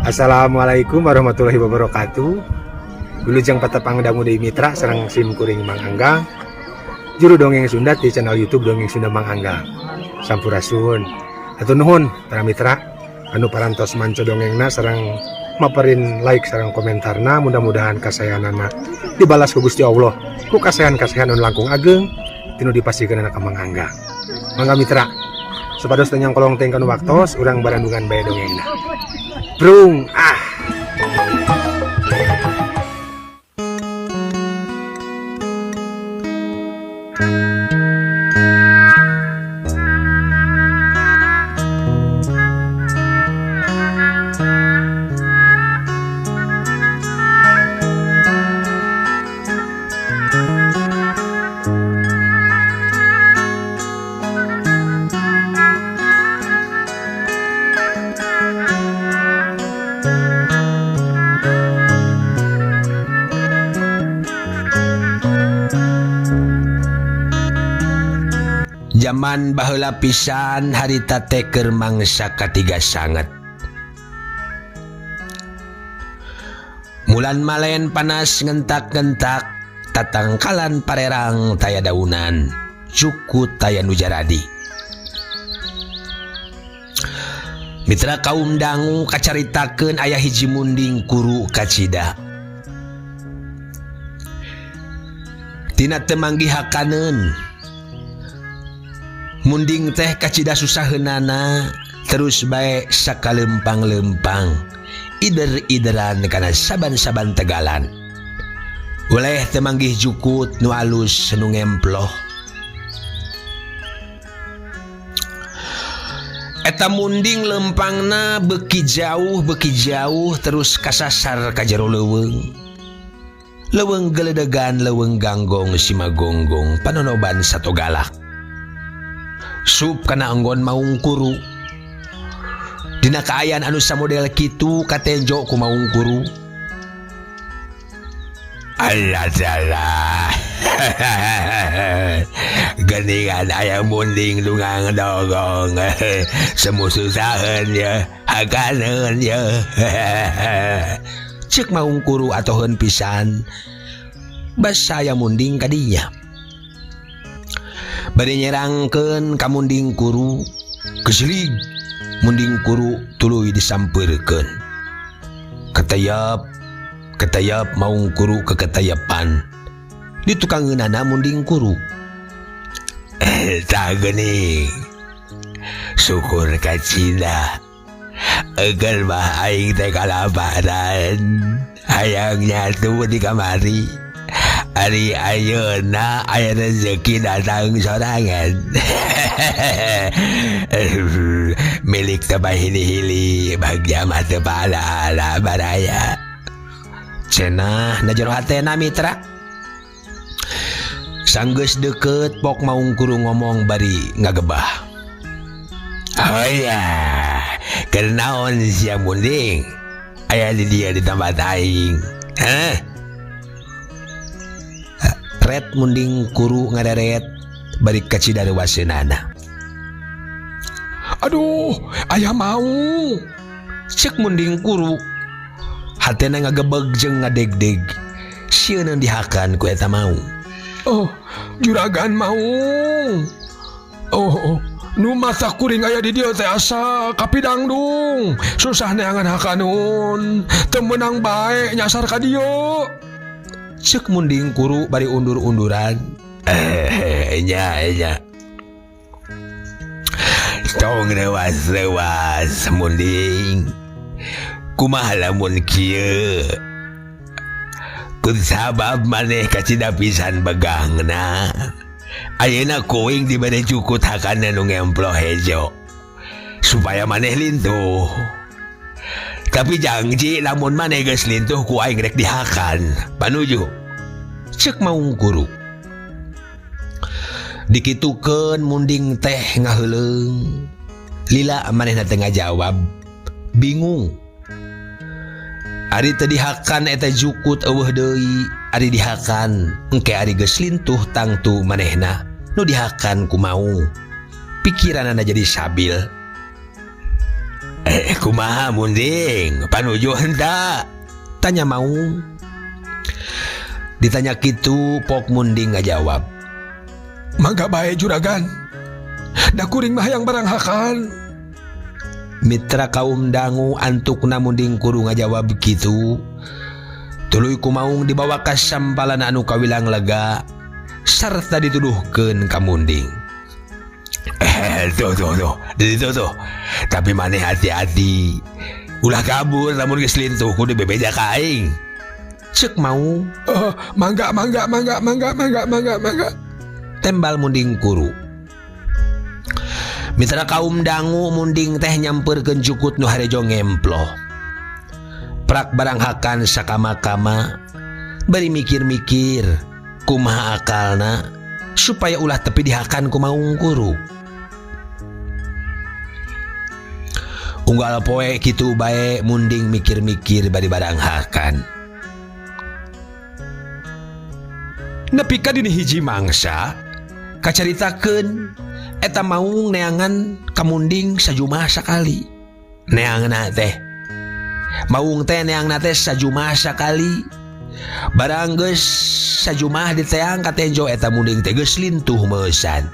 Assalamualaikum warahmatullahi wabarakatuh. Wilujeng patepang dangu deui mitra sareng sim kuring Mang Angga. Juru dongeng Sunda di channel YouTube Dongeng Sunda Mang Angga. Sampurasun. Hatur nuhun para mitra anu parantos manco dongengna sareng maparin like sareng komentarna, mudah-mudahan kasayanana dibalas ku Gusti Allah ku kasayan-kasayan anu langkung ageng tinu dipasikeun ka Mang Angga. Mangga mitra, supados tanyang kolong teng kana waktos urang barandungan bae dongengna. Brung Zaman baheula pisan harita teh keur mangsa katiga sanget. Mulan malen panas ngentak-ngentak, tatangkalan parerang taya daunan, cuku taya nu jaradi. Mitra kaum dangu kacaritakeun aya hiji munding kuru kacida. Tina teu manggihakaneun. Munding teh kacida susaheunana terus bae sakalempang-lempang ider-ideran kana saban-saban tegalan. Oleh teu manggih jukut nu alus nu ngemploh. Eta munding lempangna beuki jauh terus kasasar ka jero leuweung. Leuweung geledegan leuweung ganggong simagonggong panonoban sato galak. Sup kana anggon maung kuru. Dina kaayaan anu samodel kitu katenjo ku maung kuru. Allah geningan aya munding dungang dogong semususaheun ya hakaneun ya. Ceuk maung kuru atoheun pisan basa aya munding kadinya. Bade nyerangkeun ka munding kuru, keselig munding kuru tuluy disampeurkeun. Ketayap maung kuru ke ketayapan. Ditukangeunana munding kuru. Tah geuning. Syukur ka Cina. Eukeun mah aing teh kalabaran. Hayang nyatu di kamari. Ari ayeuna aya rezeki datang sorangan. Milik teu hili-hili bagja mah teu pahala baraya. Cenah na jero hatena mitra. Sanggeus deukeut pok maung kuru ngomong bari ngagebah. Oh ya, keur naon sia munding? Aya di dieu di tempat aing. Hah? Red munding kuru ngaderet bari kacida waseunana. Aduh, aya mau. Ceuk munding kuru. Hatena ngagebeg jeung ngadegdeg. Sieun dihakan ku eta mau. Oh, juragan mau. Oh, nu mata kuring aya di dieu teh asa kapidangdung. Susah neangan hakaneun. Teu meunang bae nyasar ka dieu. Ceuk munding kuru bari undur-unduran. Nya. Tong rewas munding. Kumaha lamun kieu? Kun sabab maneh kacida pisan begangna. Ayeuna kuing dibade cukut hakana nu ngemploh hejo. Supaya maneh lintuh. Tapi janji lamun maneh geus lintuh ku aing rek dihakan. Panuju. Ceuk maung kuru. Dikitukeun munding teh ngaheuleung. Lila manehna teu ngajawab. Bingung. Ari teu dihakan eta jukut eueuh deui, ari dihakan engke ari geus lintuh tangtu manehna nu dihakan ku maung. Pikiranana jadi sabil. Kumaha munding? Panuju henteu? Tanya Maung. Ditanya kitu, Pok Munding ngajawab. Mangga bae juragan. Da kuring mah hayang baranghakan. Mitra kaum dangu antukna Munding kudu ngajawab kitu. Tuluy ku Maung dibawa ka sampalan anu kawilang lega sarta dituduhkeun ka Munding. Tuh. Tapi maneh hati-hati. Ulah kabur lamun geus lintuh kudu bebeja ka aing. Ceuk Maung. Mangga. Tembal Munding kuru. Mitra kaum dangu Munding teh nyamperkeun jukut nu harejo ngemplo. Prak baranghakan sakama-kama bari mikir-mikir kumaha akalna supaya ulah tepi dihakan ku Maung kuru. Unggal poe kitu bae Munding mikir-mikir bari baranghakan. Nepi ka dini hiji mangsa kacaritakeun eta Maung neangan ka Munding sajumah sakali. Neangna teh Maung teh neangna teh sajumah sakali. Barang geus sajumah diteang ka tenjo eta Munding teh geus lintuh meusan.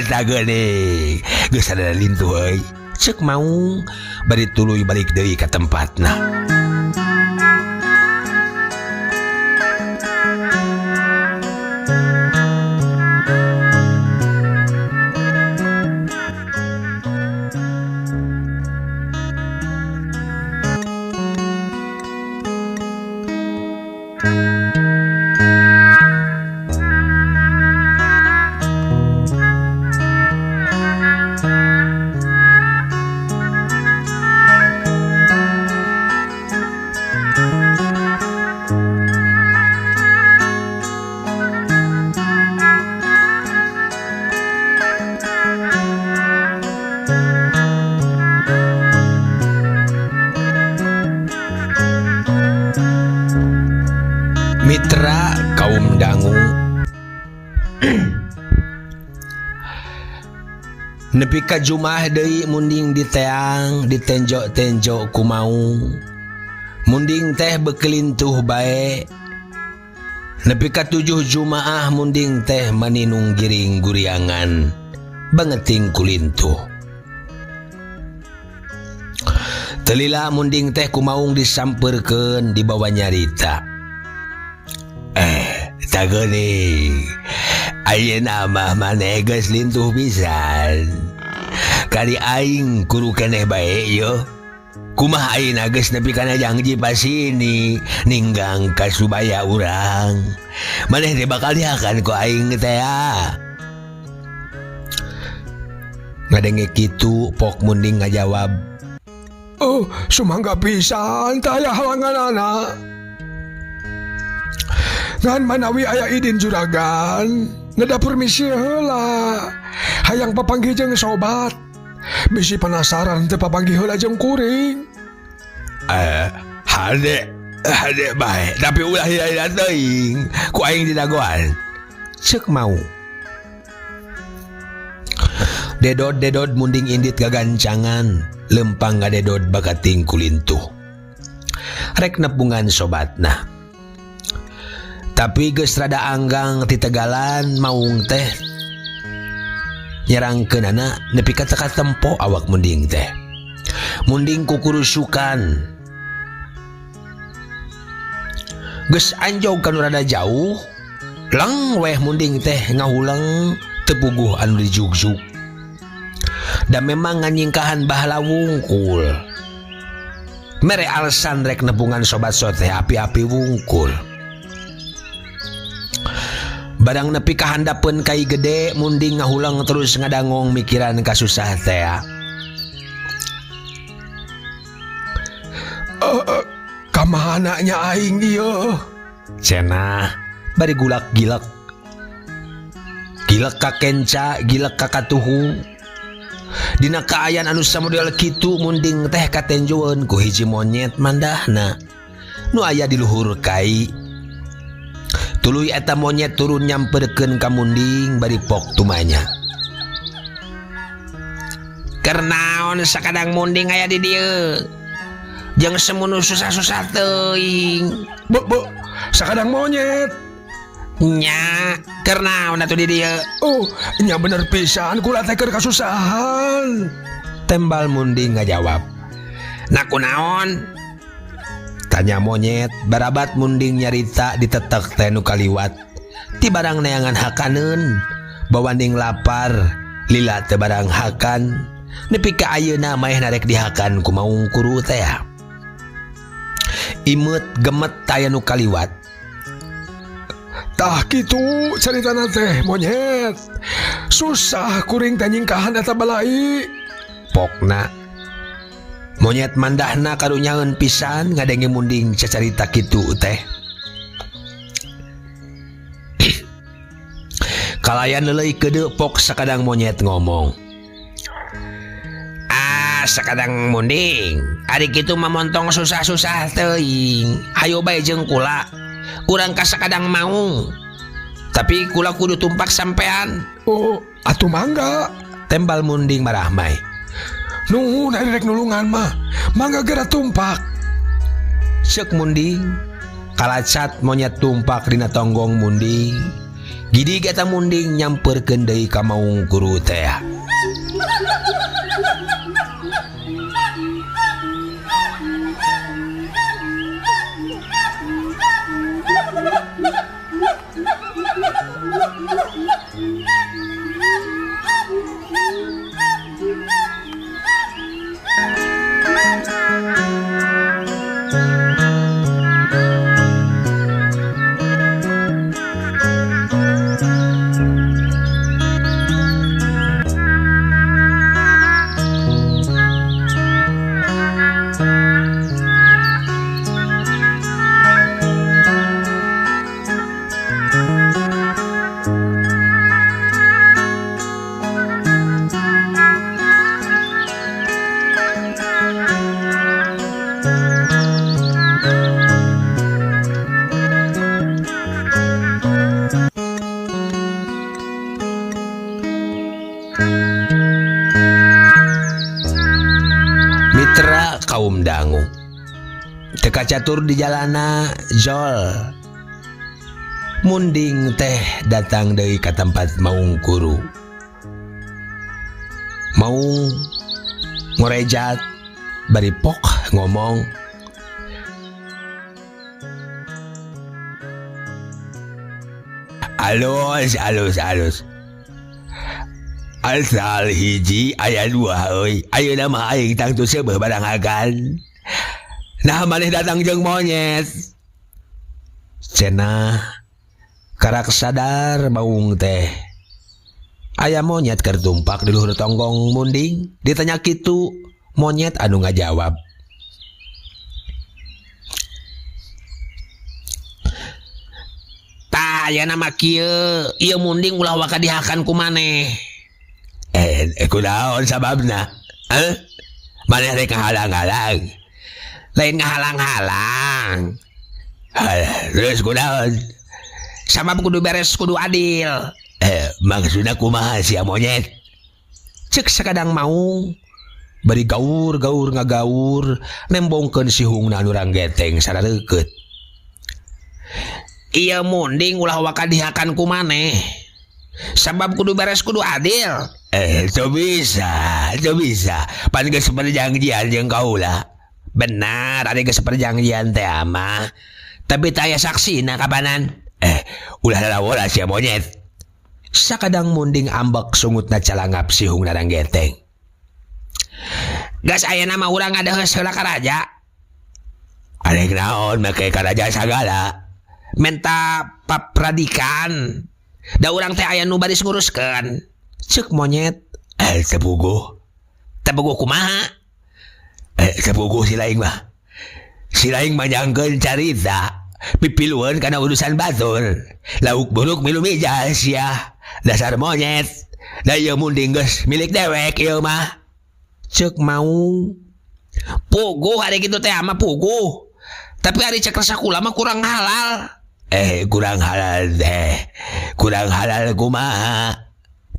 Sageuning geus sadada lintuh euy. Ceuk Maung bari tuluy balik deui ka tempatna. Mitra kaum dangu nepi ka jumah deui Munding diteang ditenjo-tenjo ku Maung. Munding teh bekelintuh bae. Nepi ka 7 jumaah Munding teh maninung giring guriangan bangeting kulintuh. Telila Munding teh ku Maung disampeurkeun dibawa nyarita. Sageuning ayeuna mah maneh geus lintuh pisan. Kali aing kudu keneh bae yo. Kumaha ayeuna geus nepi kana janji pasini ninggang ka subaya urang. Maneh teh bakal dihakan ku aing teh ya. Ngadenge kitu Pok Munding ngajawab. Sumangga pisan taya halanganana. Ngan manawi aya idin juragan, ngada permisi heula. Hayang papanggih jeung sobat. Bisi penasaran teu papanggih heula jeung kuring. Hade bae, tapi ulah hiya teuing ku aing didagoan. Ceuk Maung. Dedod Munding indit gagancangan, lempang ngadedod bakating kulintuh. Rek nepungan sobatna. Tapi geus rada anggang ti tegalan Maung teh nyerangkeunana nepi ka teka tempo awak Munding teh. Munding kukurusukan. Geus anjog kanu rada jauh, lang weh Munding teh ngahulang tepuguh anu dijugjug. Da memang nganyingkahan bahala wungkul. Mere alasan rek nepungan sobat teh api-api wungkul. Barang nepi ka handapeun kai gede Munding ngahulang terus ngadangong mikiran kasusah teh. Kamana nya aing ieu? Cenah bari gulak-gilek. Gilek ka kenca, gilek ka katuhu. Dina kaayaan anu samodel kitu Munding teh katenjoeun ku hiji monyet mandahna nu aya di luhur kai. Tuluy eta monyet turun nyamperkeun ka Munding bari Pok tumanya. Kernaon sakadang munding aya di dieu. Jeung semunu susah-susah teuing. Bu, sakadang monyet. Nya, kernaon atuh di dieu? Oh, nya bener pisan kula teh keur kasusahan. Tembal munding ngajawab. Nah kunaon? Tanya monyet, barabat munding nyarita ditetek teh nu kaliwat. Ti barang neangan hakaneun, bawanding lapar, lila teh barang hakan. Nepi ka ayeuna maeh narek dihakan ku maung kuru teh. Imut gemet aya nu kaliwat. Tah kitu caritana teh monyet. Susah kuring teh nyingkahan eta balai. Pokna monyet mandahna karunyaeun pisan ngadenge munding cacarita kitu teh. Kalayan leuleuy keudeu pok sakadang monyet ngomong. Sakadang munding, ari kitu mamontong susah-susah teuing. Hayo bae jeung kula. Urang ka sakadang maung. Tapi kula kudu tumpak sampean. Oh, atuh mangga. Tembal munding marah mai. Nuhun ari rek nulungan mah. Mangga geura tumpak. Ceuk munding, kalacat monyet tumpak dina tonggong munding. Gidig eta munding nyamperkeun deui ka maung guru teh. Mitra kaum dangu teka catur di jalana Jol. Munding teh datang deui ka tempat maung guru. Maung ngorejat bari pok ngomong. Alus. Asal hiji aya dua euy. Ayeuna mah aing tangtu seubeuh barang hagan. Nah maneh datang jeung monyet. Cenah karak sadar maung teh. Aya monyet keur tumpak di luhur tonggong munding. Ditanya kitu, monyet anu ngajawab. Tah ayeuna mah kieu, ieu munding ulah waka dihakan ku maneh. Kunaon sababna? Maneh rek ngahalang-halang. Lain ngahalang-halang. Terus kunaon? Sabab kudu beres kudu adil. Maksudna kumaha sia monyet? Ceuk sakadang maung. Bari gaur ngagaur nembongkeun sihungna anu ranggeteng sarareukeut. Ieu munding ulah waka dihakan ku maneh. Sabab kudu beres kudu adil. Itu bisa. Pan geus perjanjian jeung kaula. Benar, ada geus perjanjian teh mah. Tapi teu aya saksina kapanan. Ulah lalawola sia monyet. Sakadang munding ambek sungutna calangap sihungna ranggeteng. Gas ayeuna mah urang ngadeheus heula ka raja. Arek naon make ka raja sagala. Menta papradikan. Da urang teh aya nu baris nguruskeun. Ceuk monyet. Tepuguh kumaha? Tepuguh si laing mah. Si laing manyangkeun carita. Pipilueun kana urusan batur. Lauk buruk milu mijas ya. Dasar monyet. Da ieu munding geus milik dewek ieu mah. Ceuk maung. Puguh hari kitu teh mah puguh. Tapi hari cek rasa kula mah kurang halal. Kurang halal kumaha?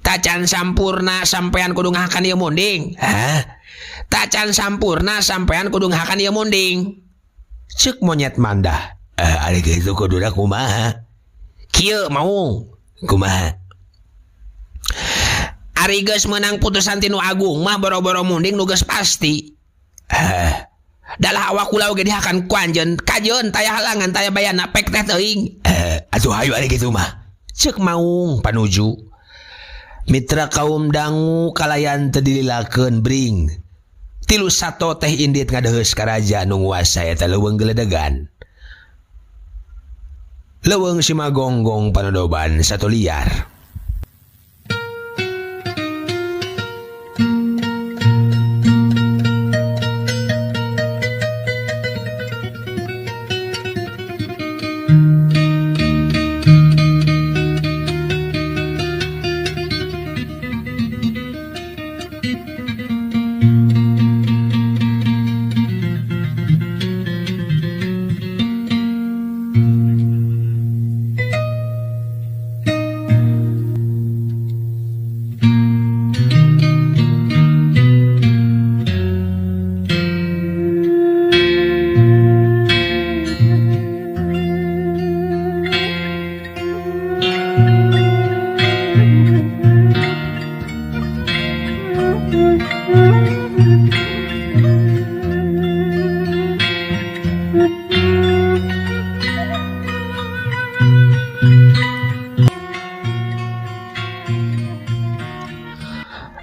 tacan sampurna sampean kudu ngahakan ieu munding. Hah? Tacan sampurna sampean kudu ngahakan ieu munding. Ceuk monyet mandah. Ari kitu kuduna kumaha? Kieu mau kumaha? Ari geus meunang putusan ti nu agung mah boro-boro munding nu geus pasti. Dalah awak kula oge dihakan ku anjeun, kajeun taya halangan taya bayana pek teh teuing. Atuh hayu ari kitu mah. Ceuk maung panuju. Mitra kaum dangu kalayan teu dililakeun bring. Tilu sato teh indit ngadeheus ka raja nu nguasa eta leuweung geledegan. Leuweung Simagonggong panodoban sato liar.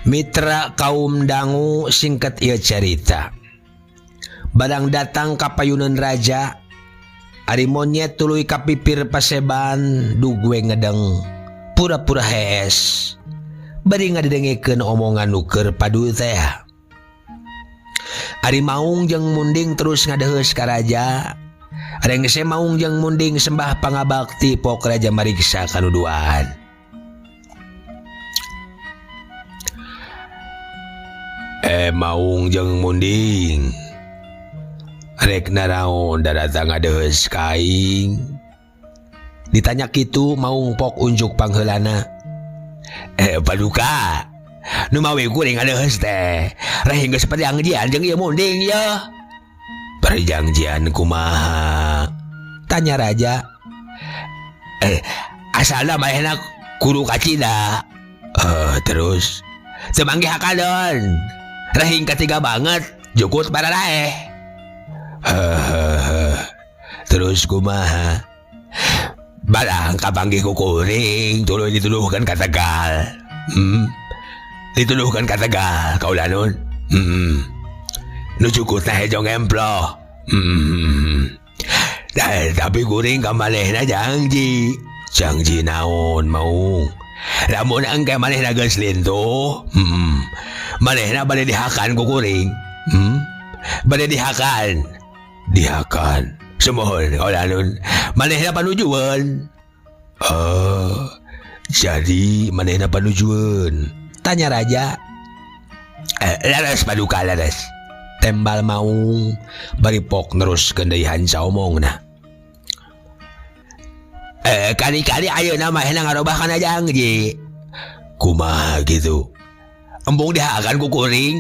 Mitra kaum dangu singkat ieu carita. Badang datang ka payuneun raja, ari monyet tuluy kapipir paseban dugue ngedeng pura-pura hees. Bari ngadedengekeun omongan nu keur padu teh. Ari maung jeung munding terus ngadeheus ka raja. Rengse maung jeung munding sembah pangabakti pok raja mariksa kanuduaan. Maung jeung munding rek naraon datang ngadeheus ka aing. Ditanya kitu maung pok unjuk pangheulana. Paduka nu mawe kuring ngadeheus teh rahing geus perjanjian jeung ieu munding ya. Perjanjian kumaha? Tanya raja. Asalna manehna kudu ka Cina. Terus semanggih hakadon rahing ketiga banget jukut bararaeh. Terus kumaha? Balang kapanggih ku kuring tuluy dituduhkeun ka Tegal. Dituduhkeun ka Tegal kaula nun. Nu jukut teh jong emplo. Tapi kuring ka manehna janji. Janji naon maung? Lamun engke manehna geus lintuh, manehna bade dihakan ku kuring. Bade dihakan. Dihakan. Semohon kaulanun. Manehna panujueun. Jadi manehna panujueun. Tanya raja. Laras paduka laras. Tembal maung bari pok neruskeun deui hanca omongna. Kali-kali ayeuna manehna ngarobah kana janji. Kumaha gitu? Embung dihakan ku kuring.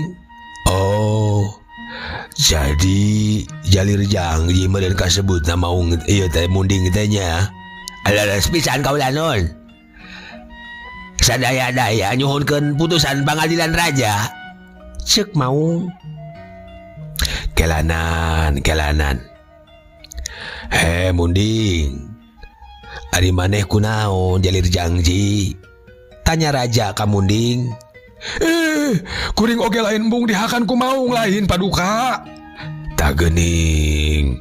Jadi jalir janji meureun kasebutna maung ieu teh munding teh nya. Alaras pisan kaulanun. Sadaya-daya nyuhunkeun putusan pangadilan raja. Ceuk maung. Kelanan. Munding. Ari maneh kunaon jalir janji? Tanya raja ka munding. Kuring oge lain embung dihakan ku maung lain paduka. Tak geuning.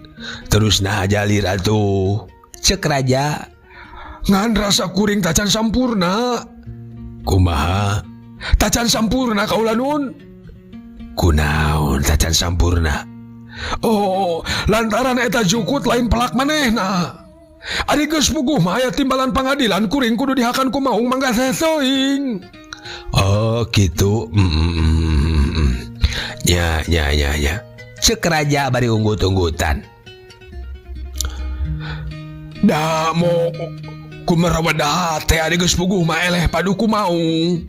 Terus nah jalir atuh. Ceuk raja. Ngan rasa kuring tacan sampurna. Kumaha? Tacan sampurna kaulanun. Kunaon tacan sampurna? Lantaran eta jukut lain pelak manehna. Ari geus puguh mah aya timbalan pangadilan kuring kudu dihakan ku maung mangga teuing. Gitu. Ya. Ceuk raja bari unggut-unggutan. Da Kumarawada teh adi geus puguh mah eleh padu ku maung.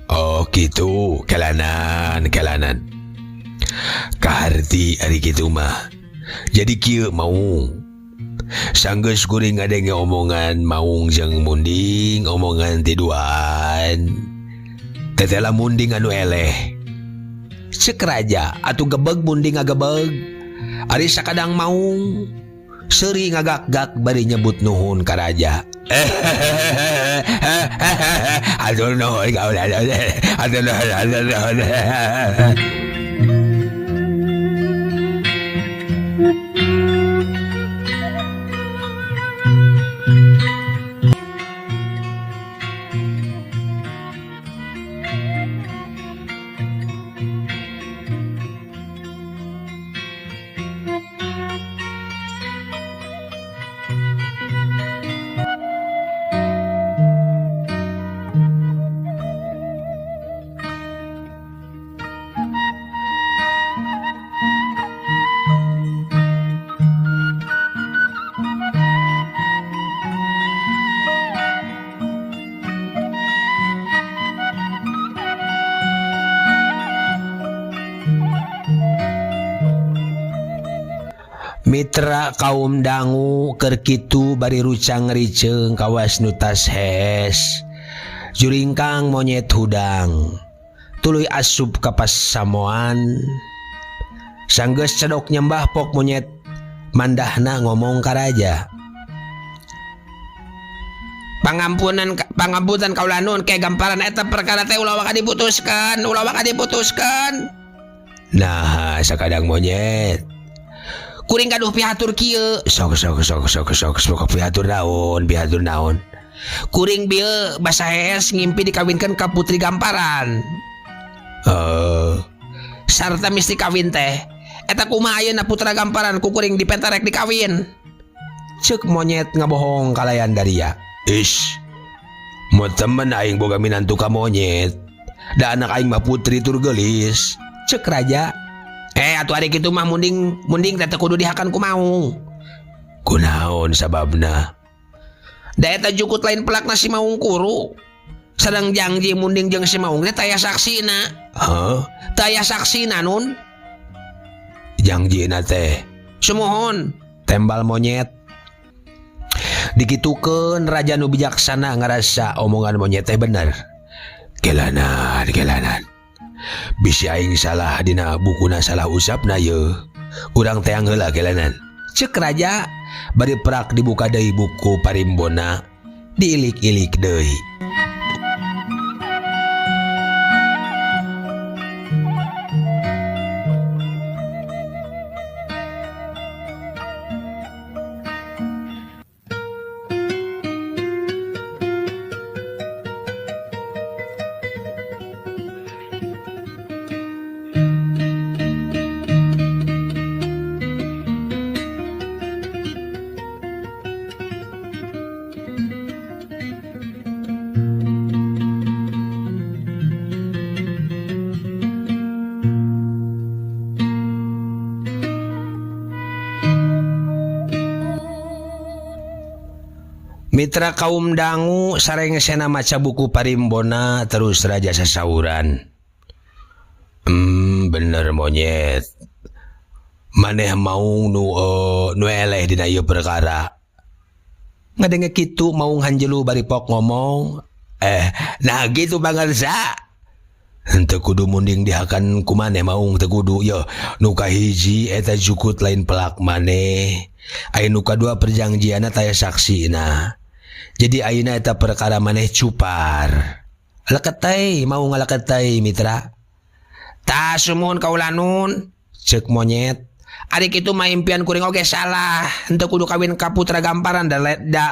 Oh gitu, kelanan. Kaharti ari kitu mah. Jadi kieu maung. Sanggeus kuring ngadenge omongan maung jeung munding, omongan tiduan. Tetela munding anu eleh. Ceuk raja atuh gebeg munding ngagebeg. Ari sakadang maung seuri ngagak-gak bari nyebut nuhun ka raja. Aduh nuhun kaula. Aduh nuhun. Mitra kaum dangu keur kitu bari rucang riceung kawas nu tas hes. Juringkang monyet hudang. Tuluy asup ka pasamoan. Sanggeus cedok nyembah pok monyet mandahna ngomong ka raja. Pangamputan kaula nuhun ke gamparan eta perkara teh ulah waka diputuskan. Nah, sakadang monyet. Kuring gaduh pihatur kieu. Sok pihatur naon. Kuring bieu basa hees ngimpi dikawinkeun ka putri gamparan. Sarta mesti kawin teh. Eta kumaha ayeuna putra gamparan ku kuring dipentarek dikawin. Ceuk monyet ngabohong kalayan daria. Ish. Mun temen aing boga minantu ka monyet. Da anak aing mah putri tur geulis. Ceuk raja. Atuh ari kitu mah munding teh kudu dihakan ku maung. Kunaon sababna? Da eta jukut lain pelakna si maung kuru. Sadang janji munding jeung si maung teh taya saksina. Taya saksina nun. Jangjina teh sumohon tembal monyet. Dikitukeun raja nu bijaksana ngarasa omongan monyet teh bener. Kelanan. Bisi aing salah dina bukuna salah usapna ye. Urang teang heula kelanan. Ceuk raja bari perak dibuka deui buku parimbona, diilik-ilik deui. Mitra kaum dangu sareng sena maca buku parimbona terus raja sasauran. Bener monyet. Maneh maung nu eleh dina ieu perkara. Ngadenge kitu maung hanjelu bari pok ngomong. Nah gitu bangarsa. Henteu kudu munding dihakan ku maneh maung teu kudu yo. Nu kahiji eta jukut lain pelak maneh. Aya nu kadua perjanjianna taya saksina. Jadi ayeuna eta perkara maneh cupar. Leketei mau ngaleketei mitra. Tah sumuhun kaula nun. Ceuk monyet. Ari kitu mah impian kuring oge salah. Henteu kudu kawin ka putra gamparan da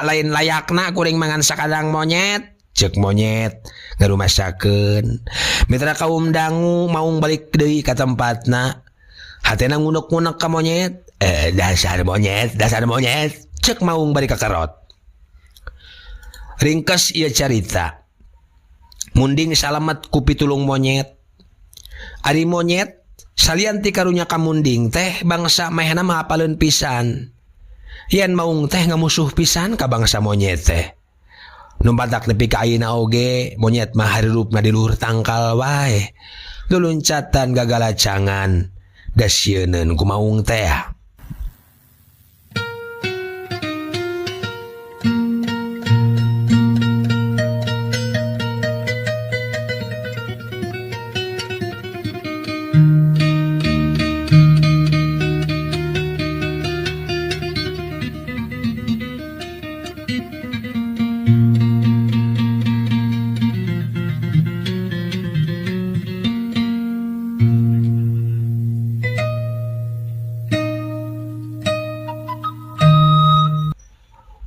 lain layakna kuring mangan sakadang monyet. Ceuk monyet ngarumasakeun. Mitra kaum dangu maung balik deui ka tempatna. Hatena ngunek-ngunek ka monyet. Dasar monyet. Ceuk maung balik ka karot. Ringkes ieu carita. Munding salamet ku pitulung monyet. Ari monyet salian ti karunya ka munding teh bangsa mehna mah apaleun pisan. Yen maung teh ngamusuh pisan ka bangsa monyet teh. Numbatak nepi ka ayeuna oge monyet mah hareureupna di luhur tangkal wae. Luluncatan gagalacangan da sieuneun ku maung teh.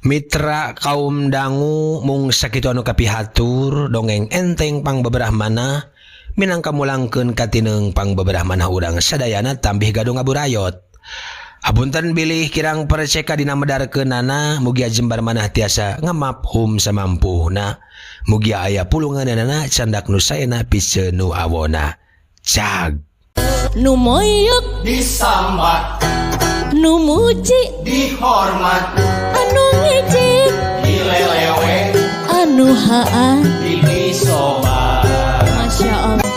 Mitra kaum dangu mung sakitu anu kapihatur dongeng enteng pang beberahmana minangka mulangkeun katineng pang beberahmana urang sadayana tambih gaduh ngaburayot. Hapunten bilih kirang perceka dina medarkeunana mugi jembar manah tiasa ngamafhum samampuhna. Mugi aya pulunganana candak nu saena piceun nu awona. Cag. Nu moyok Disambat, nu muji dihormat, anu ngejek dilelewe, anu haan disobat. Masya Allah